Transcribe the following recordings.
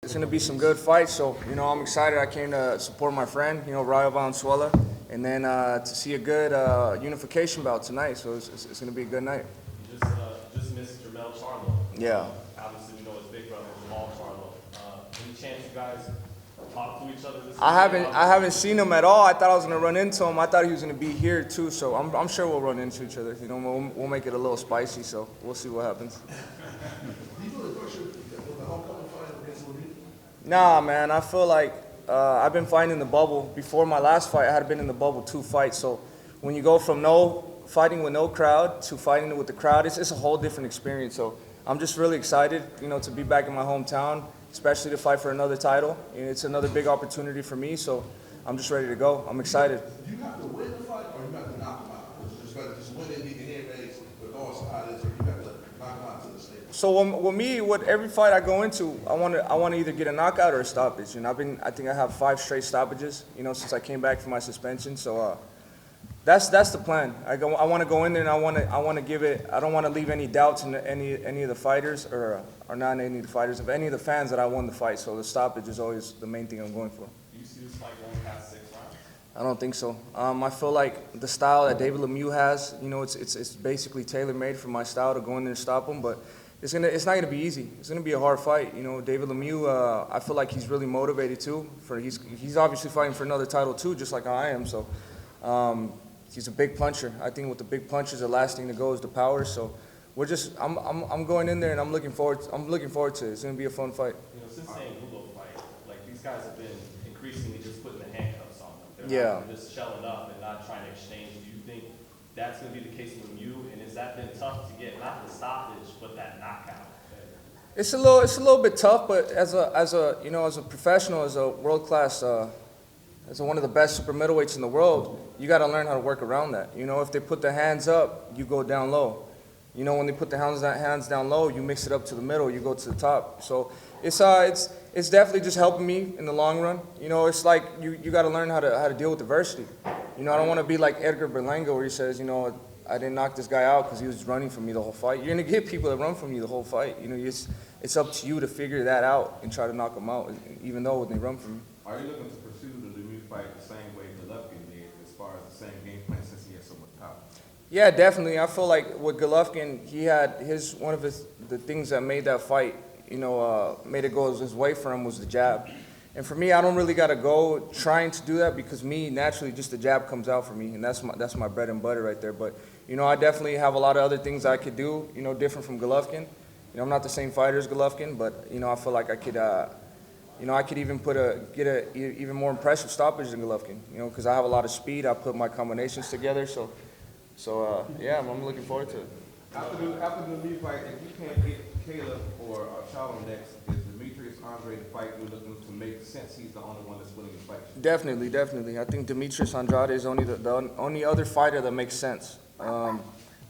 It's going to be some good fights, so, I'm excited. I came to support my friend, Rayo Valenzuela, and then to see a good unification bout tonight, so it's going to be a good night. You just missed Jermall Charlo. Yeah. Obviously, we know his big brother, Jermall Charlo. Any chance you guys talk to each other this I haven't seen him at all. I thought I was going to run into him. I thought he was going to be here, too, so I'm sure we'll run into each other. We'll make it a little spicy, so we'll see what happens. Nah, man, I feel like I've been fighting in the bubble. Before my last fight, I had been in the bubble 2 fights. So when you go from fighting with no crowd to fighting with the crowd, it's a whole different experience. So I'm just really excited, to be back in my hometown, especially to fight for another title. It's another big opportunity for me, so I'm just ready to go. I'm excited. You have to win the fight or you have to knock him out? Just win it, beat the head race, regardless of how it is, or you have to knock him out to the stage. So with every fight I go into, I want to either get a knockout or a stoppage. I think I have 5 straight stoppages, since I came back from my suspension. So that's the plan. I want to go in there and I want to give it. I don't want to leave any doubts in any of the fighters or not any of the fighters, of any of the fans that I won the fight. So the stoppage is always the main thing I'm going for. Do you see this fight going past 6 rounds? I don't think so. I feel like the style that David Lemieux has, it's basically tailor-made for my style to go in there and stop him, but it's not gonna be easy. It's gonna be a hard fight. David Lemieux, I feel like he's really motivated too. He's obviously fighting for another title too, just like I am. So he's a big puncher. I think with the big punches, the last thing to go is the power. So I'm going in there and I'm looking forward to it. It's gonna be a fun fight. Since saying Hugo fight, like these guys have been increasingly just putting the handcuffs on them. Yeah. They're just shelling up and not trying to exchange. Do you think that's going to be the case with you? And has that been tough to get, not the stoppage, but that knockout? It's a little bit tough, but as a professional, as a world class, as one of the best super middleweights in the world, you got to learn how to work around that. If they put the hands up, you go down low. When they put the hands down low, you mix it up to the middle, you go to the top. So it's definitely just helping me in the long run. It's like you got to learn how to deal with adversity. I don't want to be like Edgar Berlanga where he says, I didn't knock this guy out because he was running from me the whole fight. You're going to get people that run from you the whole fight. It's up to you to figure that out and try to knock them out, even though they run from you. Are you looking to pursue the Lemieux fight the same way Golovkin did, as far as the same game plan since he has so much power? Yeah, definitely. I feel like with Golovkin, he had one of the things that made that fight, made it go his way for him was the jab. And for me, I don't really got to go trying to do that because naturally, just the jab comes out for me, and that's my bread and butter right there. But, I definitely have a lot of other things I could do, different from Golovkin. I'm not the same fighter as Golovkin, but, I feel like I could, I could even get a even more impressive stoppage than Golovkin, because I have a lot of speed. I put my combinations together, so yeah, I'm looking forward to it. After the Lemieux fight, if you can't get Caleb or Charlo next, is Demetrius Andrade the fight you're looking to make since he's the only one that's willing to fight you? Definitely. I think Demetrius Andrade is only the only other fighter that makes sense.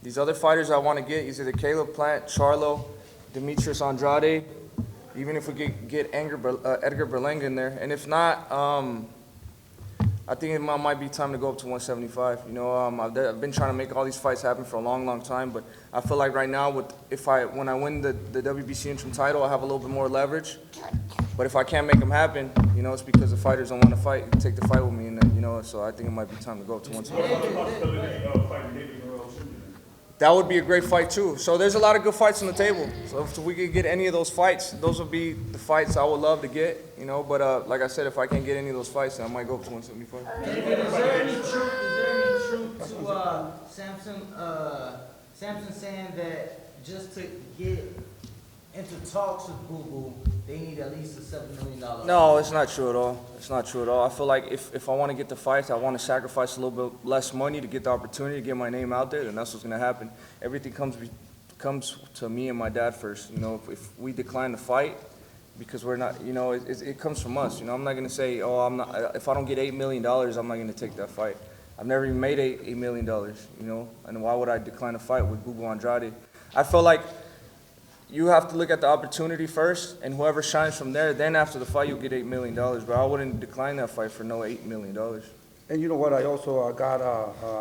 These other fighters I want to get is either Caleb Plant, Charlo, Demetrius Andrade, even if we get Edgar Berlanga in there. And if not, I think it might be time to go up to 175. I've been trying to make all these fights happen for a long time, but I feel like right now, when I win the WBC interim title, I have a little bit more leverage. But if I can't make them happen, it's because the fighters don't want to take the fight with me, and so I think it might be time to go up to 175. That would be a great fight too. So there's a lot of good fights on the table. So if we could get any of those fights, those would be the fights I would love to get. But like I said, if I can't get any of those fights, then I might go up to 175. Is there any truth to Samson saying that just to get into talks with Boo Boo, they need at least a $7 million? No, it's not true at all. I feel like if I want to get the fights, I want to sacrifice a little bit less money to get the opportunity to get my name out there, then that's what's going to happen. Everything comes to me and my dad first. If we decline the fight, because we're not, it comes from us. I'm not going to say, if I don't get $8 million, I'm not going to take that fight. I've never even made $8 million, and why would I decline a fight with Boo Boo Andrade? I feel like you have to look at the opportunity first, and whoever shines from there, then after the fight, you'll get $8 million. But I wouldn't decline that fight for no $8 million. And you know what? I also got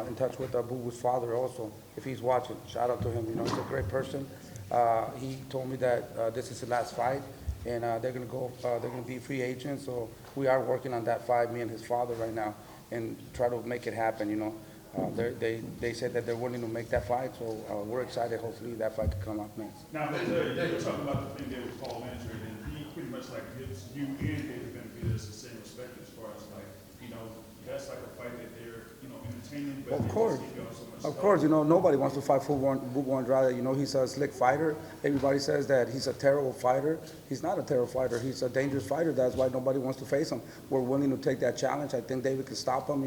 in touch with Boo Boo's father also, if he's watching. Shout out to him. He's a great person. He told me that this is his last fight, and they're gonna be free agents. So we are working on that fight, me and his father right now, and try to make it happen. They said that they're willing to make that fight, so we're excited. Hopefully that fight can come up next. Now, you were talking about the thing there with Paul Landry, and he pretty much like gives you and David Benavidez the same respect as far as like, that's like a fight that they're, entertaining, but Of they course. just give y'all so much Of stuff. course, nobody wants to fight Bubu Andrade. He's a slick fighter. Everybody says that he's a terrible fighter. He's not a terrible fighter. He's a dangerous fighter. That's why nobody wants to face him. We're willing to take that challenge. I think David can stop him.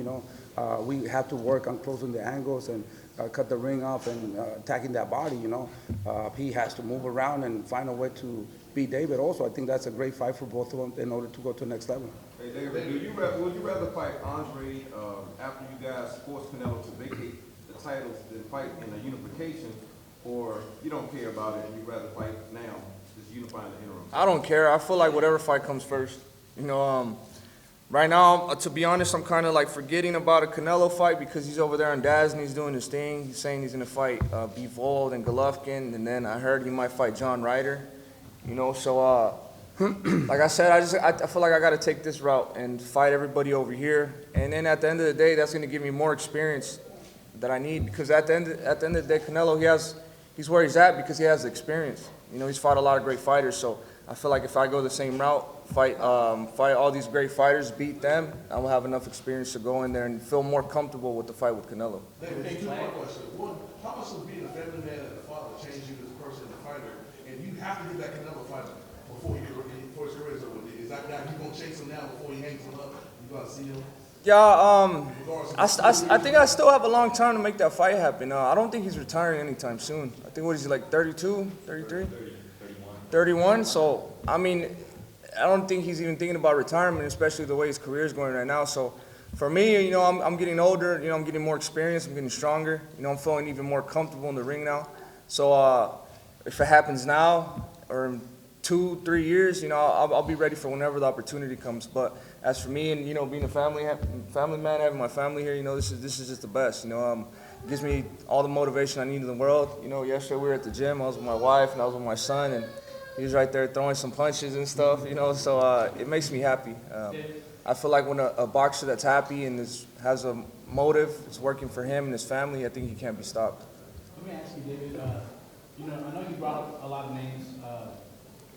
We have to work on closing the angles and cut the ring off and attacking that body. He has to move around and find a way to beat David. Also, I think that's a great fight for both of them in order to go to the next level. Hey, David, would you rather fight Andre after you guys force Canelo to vacate the titles than fight in a unification, or you don't care about it and you'd rather fight now, just unifying the interim? I don't care. I feel like whatever fight comes first. Right now, to be honest, I'm kind of like forgetting about a Canelo fight because he's over there on Daz and he's doing his thing. He's saying he's going to fight Bivol and Golovkin, and then I heard he might fight John Ryder. So like I said, I feel like I got to take this route and fight everybody over here. And then at the end of the day, that's going to give me more experience that I need, because at the end of the day, Canelo, he's where he's at because he has the experience. He's fought a lot of great fighters. So I feel like if I go the same route, fight all these great fighters, beat them, I will have enough experience to go in there and feel more comfortable with the fight with Canelo. David, two more questions. One, how much does being a family man and a father change you as a person and a fighter? And you have to get that Canelo fight before his career is over. Is that guy, you gonna chase him now before he hangs him up? You gonna see him? Yeah, I think I still have a long time to make that fight happen. I don't think he's retiring anytime soon. I think, what is he, like 32, 33? 31. So, I don't think he's even thinking about retirement, especially the way his career is going right now. So, for me, I'm getting older. I'm getting more experience. I'm getting stronger. I'm feeling even more comfortable in the ring now. So, if it happens now or in 2-3 years, I'll be ready for whenever the opportunity comes. But as for me and being a family man, having my family here, this is just the best. It gives me all the motivation I need in the world. Yesterday we were at the gym. I was with my wife and I was with my son, and he was right there throwing some punches and stuff. So it makes me happy. I feel like when a boxer that's happy and has a motive, it's working for him and his family, I think he can't be stopped. Let me ask you, David. I know you brought up a lot of names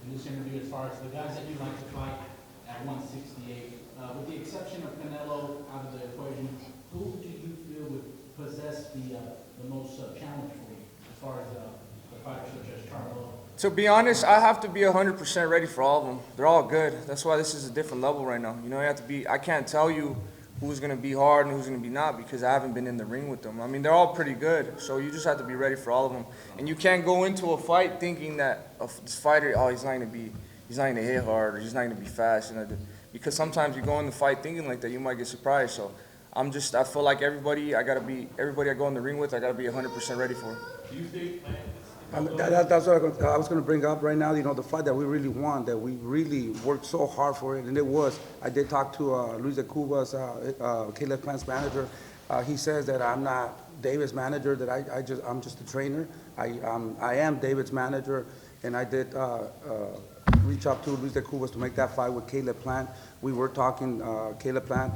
in this interview as far as the guys that you like to fight at 168. With the exception of Canelo out of the equation, who do you feel would possess the most challenge for you as far as the fighters such as Charlo? To be honest, I have to be 100% ready for all of them. They're all good. That's why this is a different level right now. You have to be. I can't tell you who's going to be hard and who's going to be not because I haven't been in the ring with them. They're all pretty good. So you just have to be ready for all of them. And you can't go into a fight thinking that this fighter, he's not going to hit hard or he's not going to be fast. Because sometimes you go in the fight thinking like that, you might get surprised. So I feel like everybody I go in the ring with, I got to be 100% ready for. Do you think, That's what I was going to bring up right now. The fight that we really want, that we really worked so hard for it, and I did talk to Luis de Cuba's, Caleb Plant's manager. He says that I'm not David's manager, that I'm just a trainer. I am David's manager, and I did reach out to Luis de Cuba's to make that fight with Caleb Plant. We were talking, Caleb Plant,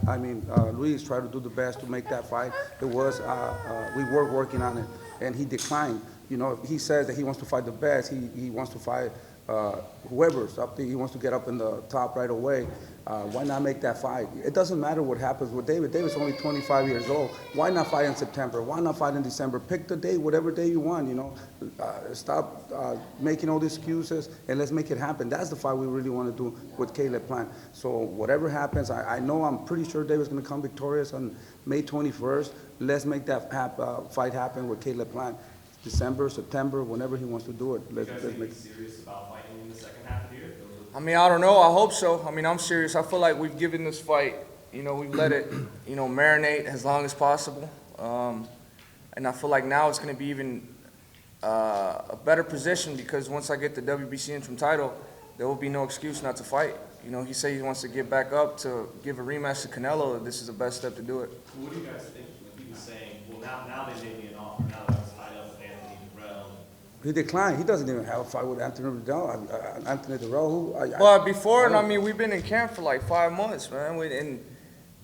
Luis tried to do the best to make that fight. We were working on it, and he declined. He says that he wants to fight the best. He wants to fight whoever's up there. He wants to get up in the top right away. Why not make that fight? It doesn't matter what happens with David. David's only 25 years old. Why not fight in September? Why not fight in December? Pick the day, whatever day you want, Stop making all the excuses and let's make it happen. That's the fight we really want to do with Caleb Plant. So whatever happens, I'm pretty sure David's going to come victorious on May 21st. Let's make that fight happen with Caleb Plant. December, September, whenever he wants to do it. Let's make it serious about fighting in the second half of the year? I don't know. I hope so. I'm serious. I feel like we've given this fight, we've let it, marinate as long as possible. And I feel like now it's going to be even a better position because once I get the WBC interim title, there will be no excuse not to fight. He said he wants to get back up to give a rematch to Canelo. This is the best step to do it. What do you guys think when he was saying, well, now they made me an offer, now that I was tied up with Anthony Durrell, He declined. He doesn't even have a fight with Anthony Riddell. Anthony Riddell, who But before, and I mean, we've been in camp for like 5 months, man. And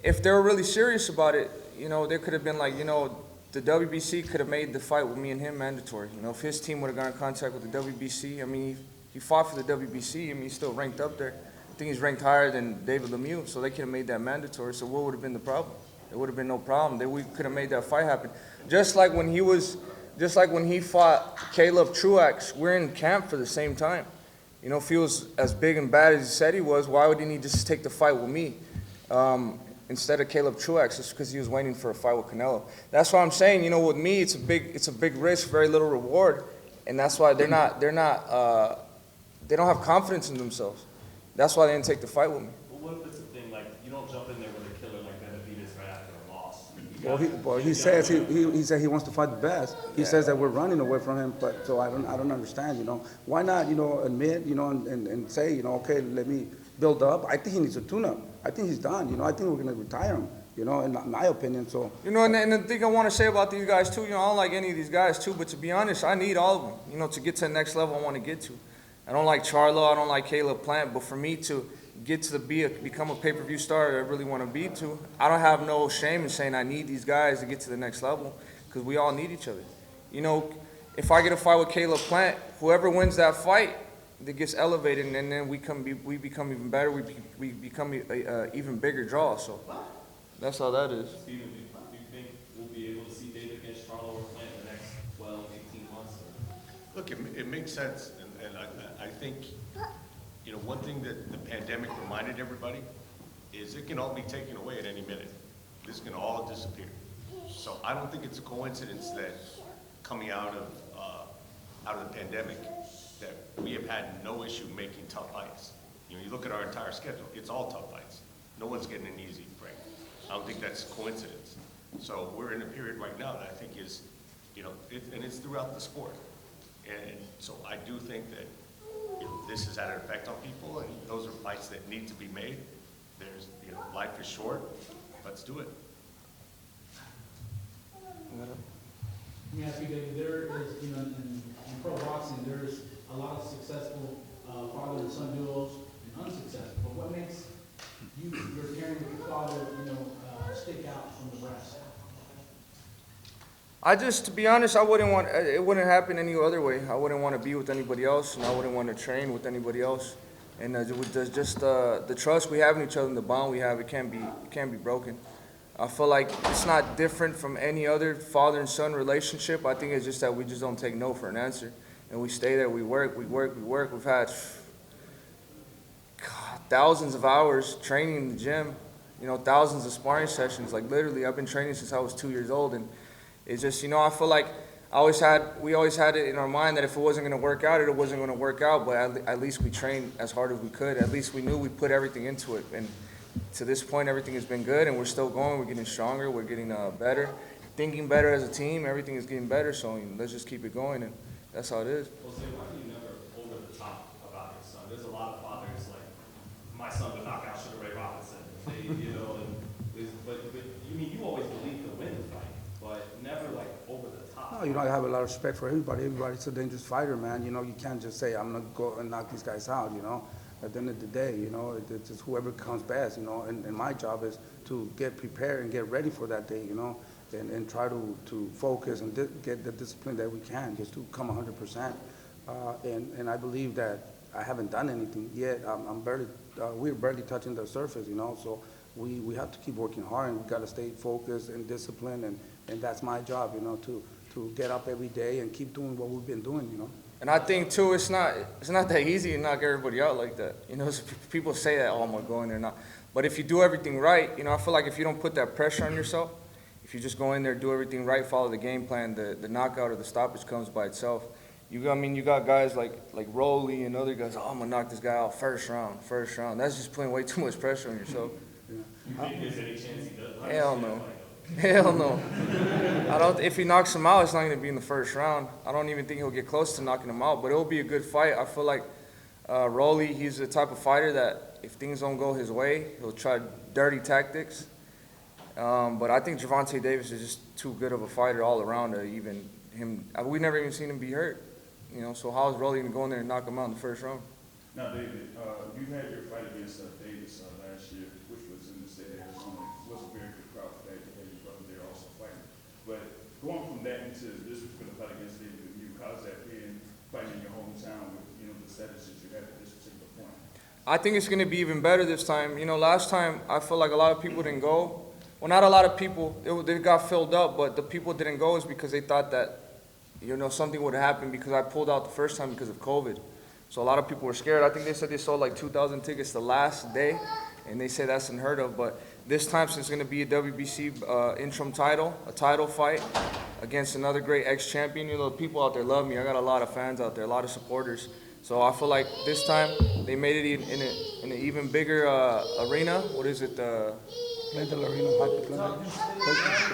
if they were really serious about it, you know, there could have been like, you know, the WBC could have made the fight with me and him mandatory. You know, if his team would have got in contact with the WBC, I mean, he fought for the WBC. I mean, he's still ranked up there. I think he's ranked higher than David Lemieux, so they could have made that mandatory. So what would have been the problem? There would have been no problem. We could have made that fight happen. Just like when he fought Caleb Truax, we're in camp for the same time. You know, if he was as big and bad as he said he was, why would he just take the fight with me instead of Caleb Truax? Just because he was waiting for a fight with Canelo. That's why I'm saying, you know, with me, it's a big risk, very little reward, and that's why they don't have confidence in themselves. That's why they didn't take the fight with me. Well, what if it's a thing like you don't jump in there with a killer like Benavidez right after a loss? He says he said he wants to fight the best. He says that we're running away from him, but so I don't understand. You know, why not? You know, admit, you know, and say, you know, okay, let me build up. I think he needs a tune-up. I think he's done. You know, I think we're gonna retire him. You know, in my opinion. So you know, and the thing I want to say about these guys too, you know, I don't like any of these guys too, but to be honest, I need all of them. You know, to get to the next level I want to get to. I don't like Charlo, I don't like Caleb Plant, but for me to get to become a pay-per-view star I really want to be to, I don't have no shame in saying I need these guys to get to the next level because we all need each other. You know, if I get a fight with Caleb Plant, whoever wins that fight, that gets elevated, and then we become even better. We become a even bigger draw. So that's how that is. Steven, do you think we'll be able to see David against Charlo or Plant in the next 12, 18 months? Look, it makes sense, and I think, you know, one thing that the pandemic reminded everybody is it can all be taken away at any minute. This can all disappear. So I don't think it's a coincidence that coming out of the pandemic, that we have had no issue making tough fights. You know, you look at our entire schedule, it's all tough fights. No one's getting an easy break. I don't think that's a coincidence. So we're in a period right now that I think is, you know, and it's throughout the sport. And so I do think that, you know, this has had an effect on people, and those are fights that need to be made. There's, you know, life is short. Let's do it. Let me ask you, David, there is, you know, in pro boxing, there's a lot of successful father and son duels and unsuccessful. But what makes your pairing with your father, you know, stick out from the rest? To be honest, it wouldn't happen any other way. I wouldn't want to be with anybody else, and I wouldn't want to train with anybody else. And with just the trust we have in each other and the bond we have, it can't be broken. I feel like it's not different from any other father and son relationship. I think it's just that we just don't take no for an answer. And we stay there, we work. We've had thousands of hours training in the gym, you know, thousands of sparring sessions. Like literally, I've been training since I was 2 years old. And it's just, you know, I feel like we always had it in our mind that if it wasn't going to work out, it wasn't going to work out. But at least we trained as hard as we could. At least we knew we put everything into it. And to this point, everything has been good, and we're still going. We're getting stronger. We're getting better, thinking better as a team. Everything is getting better. So let's just keep it going, and that's how it is. Jose, why are you never over the top about your son? There's a lot of fathers like, my son would knock out Sugar Ray Robinson. You know, but you mean you always believe he'll win the fight, but never like over the top. no, you know, I have a lot of respect for everybody. Everybody's a dangerous fighter, man. You know, you can't just say I'm gonna go and knock these guys out. You know. At the end of the day, you know, it's just whoever comes best, you know, and my job is to get prepared and get ready for that day, you know, and try to focus and get the discipline that we can just to come 100%. And I believe that I haven't done anything yet. We're barely touching the surface, you know, so we have to keep working hard, and we got to stay focused and disciplined, and that's my job, you know, to get up every day and keep doing what we've been doing, you know. And I think too, it's not that easy to knock everybody out like that. You know, so people say that, oh, I'm gonna go in there, not. But if you do everything right, you know, I feel like if you don't put that pressure on yourself, if you just go in there, do everything right, follow the game plan, the knockout or the stoppage comes by itself. You got guys like Rolly and other guys. Oh, I'm gonna knock this guy out first round. That's just putting way too much pressure on yourself. You think there's any chance he does? Hell no. Hell no. If he knocks him out, it's not going to be in the first round. I don't even think he'll get close to knocking him out, but it'll be a good fight. I feel like Rolly, he's the type of fighter that if things don't go his way, he'll try dirty tactics. But I think Gervonta Davis is just too good of a fighter all around to even him. We never even seen him be hurt. You know, so how is Rolly gonna go in there and knock him out in the first round? Now, David, you had your fight against Davis last year, which was in the state of Arizona. It was a very good crowd for that. You had your brother there also fighting. But going from that into this particular fight against David Lemieux, how's that being fighting in your hometown with, you know, the status that you had at this particular point? I think it's going to be even better this time. You know, last time I feel like a lot of people didn't go. Well, not a lot of people. They got filled up, but the people didn't go is because they thought that, you know, something would happen because I pulled out the first time because of COVID. So a lot of people were scared. I think they said they sold like 2,000 tickets the last day, and they say that's unheard of. But this time, since it's going to be a WBC interim title, a title fight against another great ex-champion, you know, the people out there love me. I got a lot of fans out there, a lot of supporters. So I feel like this time they made it in an even bigger arena. What is it?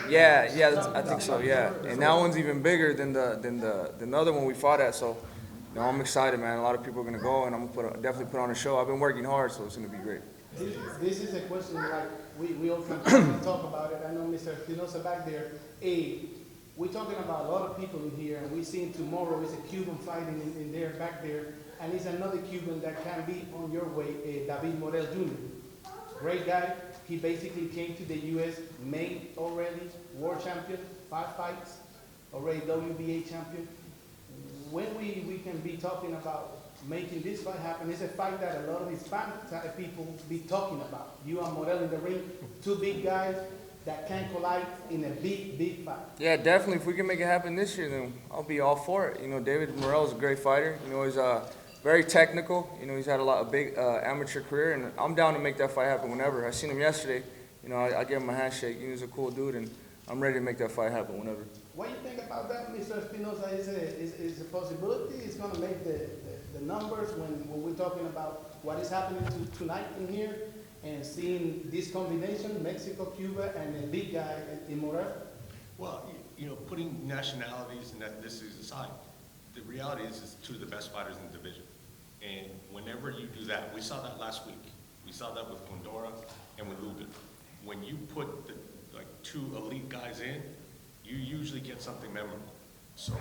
Yeah, I think so. Yeah, and that one's even bigger than the other one we fought at. So, you know, I'm excited, man. A lot of people are gonna go, and I'm gonna definitely put on a show. I've been working hard, so it's gonna be great. This is a question like we all can talk about it. I know Mr. Espinosa back there. We're talking about a lot of people in here, and we're seeing tomorrow is a Cuban fighting in there, back there, and it's another Cuban that can be on your way, David Morel Jr. Great guy. He basically came to the U.S., made already world champion, 5 fights, already WBA champion. When we can be talking about making this fight happen, it's a fight that a lot of Hispanic people be talking about. You and Morel in the ring, 2 big guys that can collide in a big fight. Yeah, definitely. If we can make it happen this year, then I'll be all for it. You know, David Morel is a great fighter. You know, he's very technical. You know, he's had a big amateur career, and I'm down to make that fight happen whenever. I seen him yesterday. You know, I gave him a handshake. He's a cool dude, and I'm ready to make that fight happen whenever. What do you think about that, Mr. Espinosa? Is a possibility? It's going to make the numbers when we're talking about what is happening tonight in here and seeing this combination, Mexico, Cuba, and a big guy in Morel? Well, you know, putting nationalities and ethnicities aside, the reality is it's 2 of the best fighters in the division. And whenever you do that, we saw that last week. We saw that with Condora and with Lubin. When you put like 2 elite guys in, you usually get something memorable. So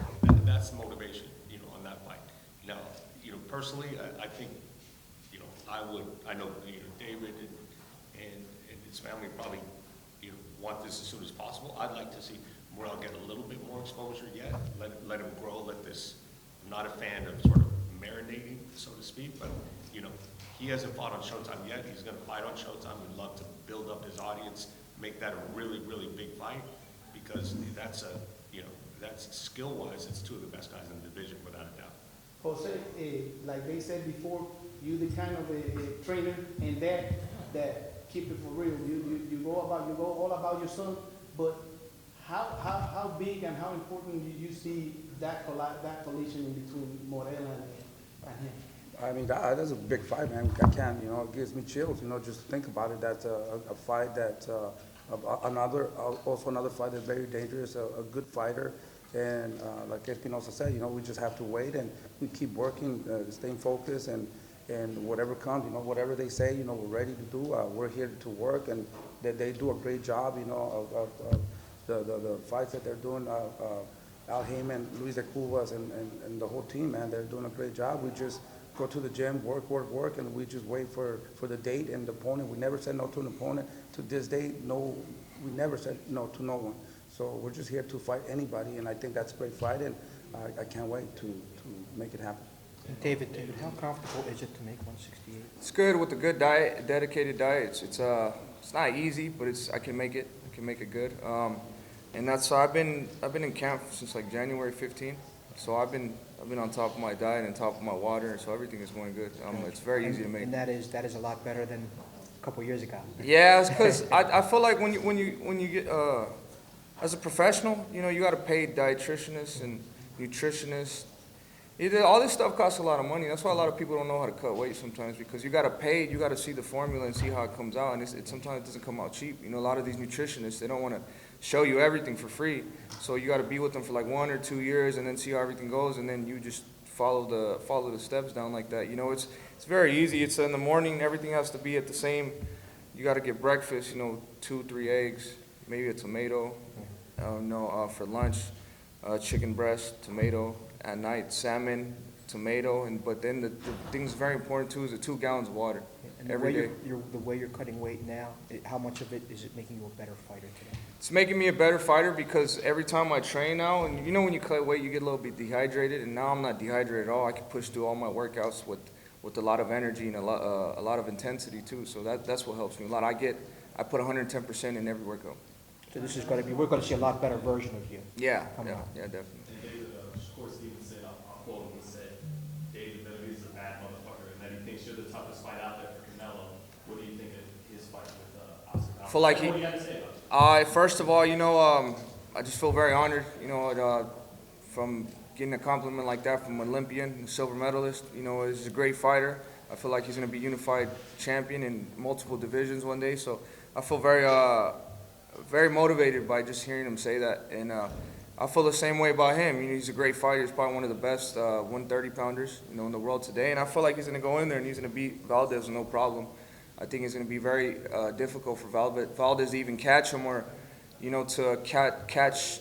that's the motivation, you know, on that fight. Now, you know, personally, I think, you know, I know, you know, David and his family probably, you know, want this as soon as possible. I'd like to see Morel get a little bit more exposure yet, let him grow, let this, I'm not a fan of sort of marinating, so to speak, but, you know, he hasn't fought on Showtime yet. He's going to fight on Showtime. We'd love to build up his audience, make that a really, really big fight, because that's you know, that's skill-wise, it's 2 of the best guys in the division, without a doubt. Jose, like they said before, you the kind of a trainer and that keep it for real. You go all about your son, but how big and how important you see that collision in between Morel and him? I mean, that's a big fight, man. I can't, you know, it gives me chills, you know, just to think about it. That's a fight that, also another fight that's very dangerous, a good fighter. And like Espinosa said, you know, we just have to wait and we keep working, staying focused, and whatever comes, you know, whatever they say, you know, we're ready to do. We're here to work, and they do a great job, you know, of the fights that they're doing. Al Heyman, Luis de Cubas, and the whole team, man, they're doing a great job. We just go to the gym, work, and we just wait for the date and the opponent. We never said no to an opponent. To this date, no, we never said no to no one. So we're just here to fight anybody, and I think that's a great fight, and I can't wait to make it happen. David, how comfortable is it to make 168? It's good with a good diet, dedicated diet. It's not easy, but I can make it. I can make it good. And that's so I've been in camp since like January 15th. So I've been on top of my diet and top of my water, so everything is going good. It's very easy to make. And that is a lot better than a couple years ago. Yeah, it's because I feel like when you get as a professional, you know, you got to pay dietitianists and nutritionists. All this stuff costs a lot of money. That's why a lot of people don't know how to cut weight sometimes, because you got to pay, you got to see the formula and see how it comes out, and sometimes it doesn't come out cheap. You know, a lot of these nutritionists, they don't want to show you everything for free, so you got to be with them for like 1 or 2 years and then see how everything goes, and then you just follow the steps down like that. You know, it's very easy. It's in the morning, everything has to be at the same. You got to get breakfast, you know, 2-3 eggs, maybe a tomato. For lunch, chicken breast, tomato, at night, salmon, tomato, but then the thing that's very important too is the 2 gallons of water And the every way day. the way you're cutting weight now, how much of it is it making you a better fighter today? It's making me a better fighter because every time I train now, and you know when you cut weight, you get a little bit dehydrated, and now I'm not dehydrated at all. I can push through all my workouts with a lot of energy and a lot of intensity too. So that's what helps me a lot. I put 110% in every workout. So this is we're gonna see a lot better version of you. Yeah, Come on. yeah, definitely. And David, Shakur Stevens said, I'll quote him, he said, David Benavidez is a bad motherfucker, and that he thinks you're the toughest fight out there for Canelo. What do you think of his fight with Oscar? Feel like What do you have to say about it? First of all, I just feel very honored, from getting a compliment like that from an Olympian, silver medalist. He's a great fighter. I feel like he's going to be unified champion in multiple divisions one day. So I feel very motivated by just hearing him say that. And I feel the same way about him. He's a great fighter. He's probably one of the best 130-pounders, in the world today. And I feel like he's going to go in there and he's going to beat Valdez with no problem. I think it's going to be very difficult for Valdez to even catch him or, to catch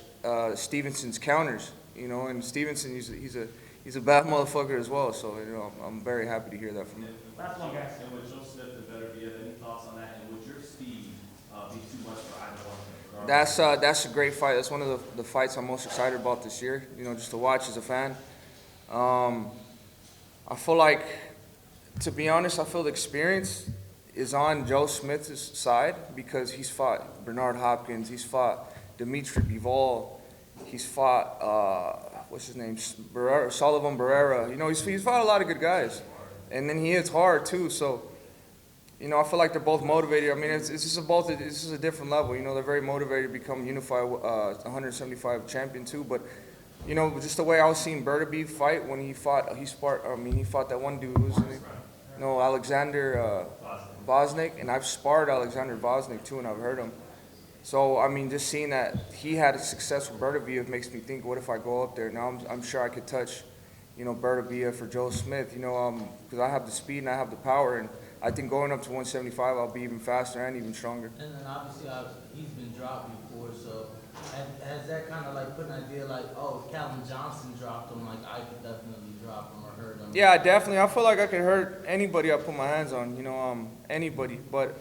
Stevenson's counters. And Stevenson, he's a bad motherfucker as well. So, I'm very happy to hear that from him. Last one, guys. And with Joe Smith and Benavidez, any thoughts on that? And would your speed be too much for either one? That's a great fight. That's one of the fights I'm most excited about this year, just to watch as a fan. I feel like, to be honest, I feel the experience is on Joe Smith's side because he's fought Bernard Hopkins, he's fought Dimitri Bivol, he's fought, what's his name, Sullivan Barrera. He's fought a lot of good guys. And then he hits hard too, so, I feel like they're both motivated. I mean, it's just this is a different level. They're very motivated to become unified 175 champion too. But, just the way I was seeing Benavidez fight when he fought that one dude, who was his name? No, Alexander Bosnick, and I've sparred Alexander Bosnick too, and I've heard him. So, just seeing that he had a success with Benavidez makes me think, what if I go up there? Now I'm sure I could touch, Benavidez for Joe Smith, because I have the speed and I have the power, and I think going up to 175, I'll be even faster and even stronger. And then obviously he's been dropped before, so has that kind of like put an idea like, oh, if Calvin Johnson dropped him, like I could definitely drop him or hurt him? Yeah, definitely. I feel like I could hurt anybody I put my hands on, anybody. But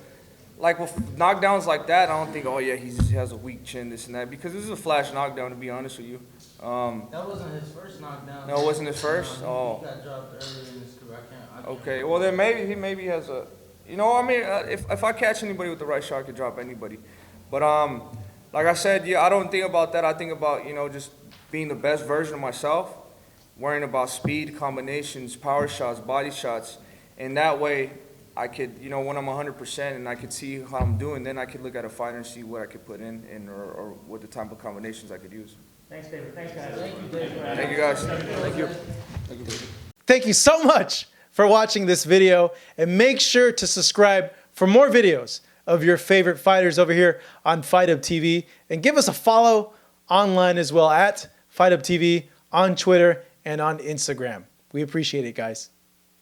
like with knockdowns like that, I don't think, oh yeah, he has a weak chin, this and that, because this is a flash knockdown, to be honest with you. That wasn't his first knockdown. No, it wasn't his first? Oh. He got dropped earlier in his career. I can't Okay, well then maybe he has a, if I catch anybody with the right shot, I could drop anybody. But like I said, yeah, I don't think about that. I think about, just being the best version of myself, worrying about speed, combinations, power shots, body shots, and that way I could, when I'm 100% and I could see how I'm doing, then I could look at a fighter and see what I could put in or what the type of combinations I could use. Thanks, David. Thanks, guys. Thank you, David. Thank you, guys. Thank you. Thank you so much for watching this video, and make sure to subscribe for more videos of your favorite fighters over here on Fight Up TV, and give us a follow online as well at Fight Up TV on Twitter and on Instagram. We appreciate it, guys.